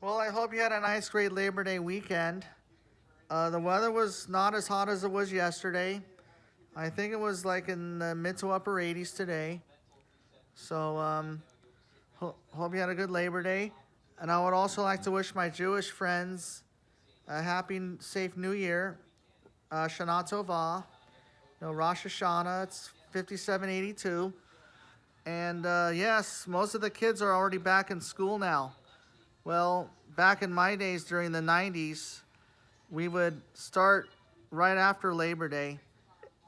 Well, I hope you had a nice, great Labor Day weekend. The weather was not as hot as it was yesterday. I think it was like in the mid to upper 80s today. So, hope you had a good Labor Day. And I would also like to wish my Jewish friends a happy, safe New Year. Shana Tova. Rosh Hashanah. It's 5782. And yes, most of the kids are already back in school now. Well, back in my days during the 90s, we would start right after Labor Day,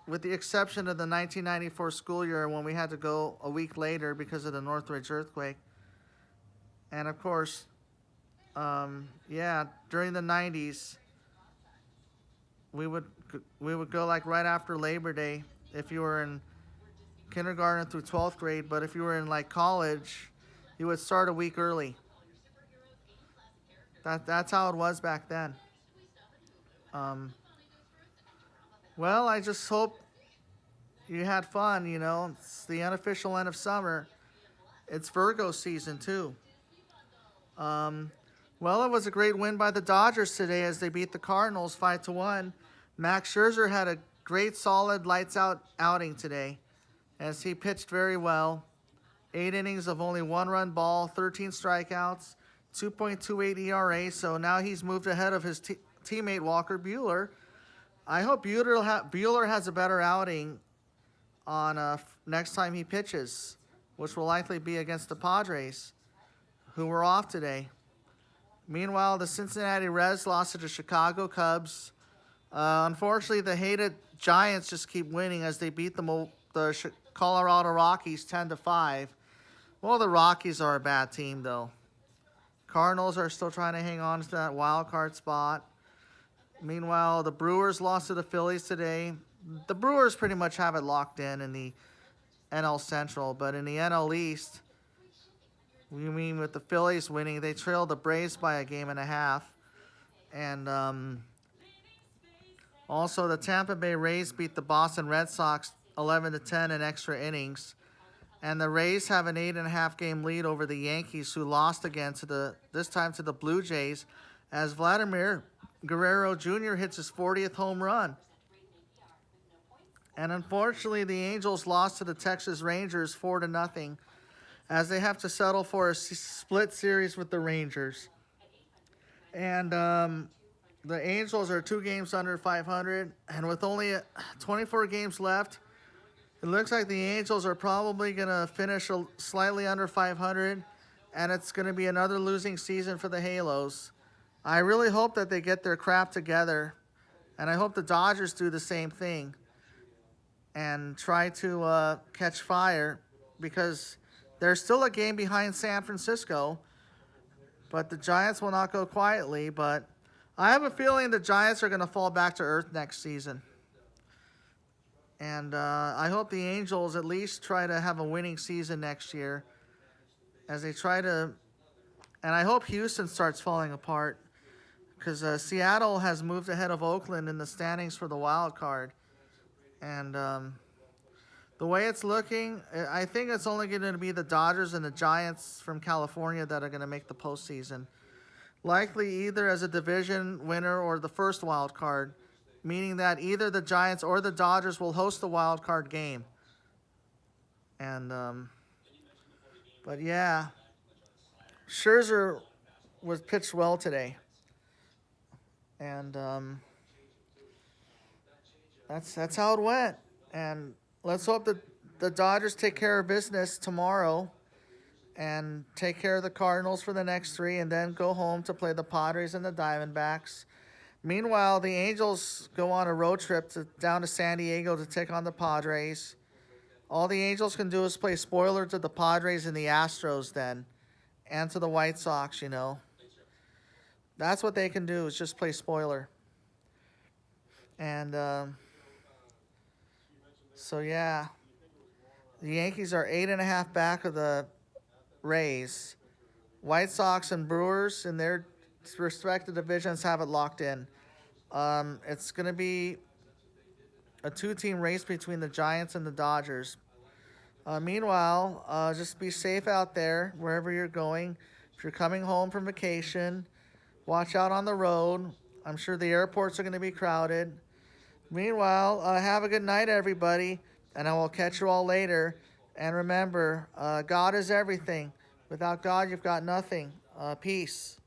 with the exception of the 1994 school year when we had to go a week later because of the Northridge earthquake. And of course, yeah, during the 90s, we would we would go like right after Labor Day if you were in kindergarten through 12th grade. But if you were in like college, you would start a week early. That's how it was back then. Um, well, I just hope you had fun. It's the unofficial end of summer. It's Virgo season too. Um, well, it was a great win by the Dodgers today as they beat the Cardinals 5-1. Max Scherzer had a great, solid, lights out outing today, as he pitched very well. 8 innings of only 1 run ball, 13 strikeouts, 2.28 ERA. So now he's moved ahead of his teammate Walker Bueller. I hope Bueller has a better outing on next time he pitches, which will likely be against the Padres, who were off today. Meanwhile, the Cincinnati Reds lost to the Chicago Cubs. Unfortunately, the hated Giants just keep winning as they beat the Colorado Rockies 10-5. Well, the Rockies are a bad team, though. Cardinals are still trying to hang on to that wild card spot. Meanwhile, the Brewers lost to the Phillies today. The Brewers pretty much have it locked in the NL Central, but in the NL East, we mean with the Phillies winning, they trailed the Braves by a game and a half. And also the Tampa Bay Rays beat the Boston Red Sox 11-10 in extra innings. And the Rays have an 8.5 game lead over the Yankees, who lost again this time to the Blue Jays, as Vladimir Guerrero Jr. hits his 40th home run. And unfortunately, the Angels lost to the Texas Rangers 4-0, as they have to settle for a split series with the Rangers. And the Angels are 2 games under 500, and with only 24 games left, it looks like the Angels are probably going to finish slightly under 500, and it's going to be another losing season for the Halos. I really hope that they get their crap together, and I hope the Dodgers do the same thing and try to catch fire, because they're still a game behind San Francisco, but the Giants will not go quietly. But I have a feeling the Giants are going to fall back to earth next season. And I hope the Angels at least try to have a winning season next year, as they try to. And I hope Houston starts falling apart, because Seattle has moved ahead of Oakland in the standings for the wild card. And the way it's looking, I think it's only going to be the Dodgers and the Giants from California that are going to make the postseason. Likely either as a division winner or the first wild card, meaning that either the Giants or the Dodgers will host the wild card game. And but yeah, Scherzer was pitched well today, and that's how it went. And let's hope that the Dodgers take care of business tomorrow and take care of the Cardinals for the next 3, and then go home to play the Padres and the Diamondbacks. Meanwhile, the Angels go on a road trip down to San Diego to take on the Padres. All the Angels can do is play spoiler to the Padres and the Astros then, and to the White Sox, That's what they can do, is just play spoiler. And so, yeah, the Yankees are 8.5 back of the Rays. White Sox and Brewers in their respective divisions have it locked in. It's going to be a 2-team race between the Giants and the Dodgers. Meanwhile, just be safe out there wherever you're going. If you're coming home from vacation, watch out on the road. I'm sure the airports are going to be crowded. Meanwhile, have a good night, everybody, and I will catch you all later. And remember, God is everything. Without God, you've got nothing. Peace.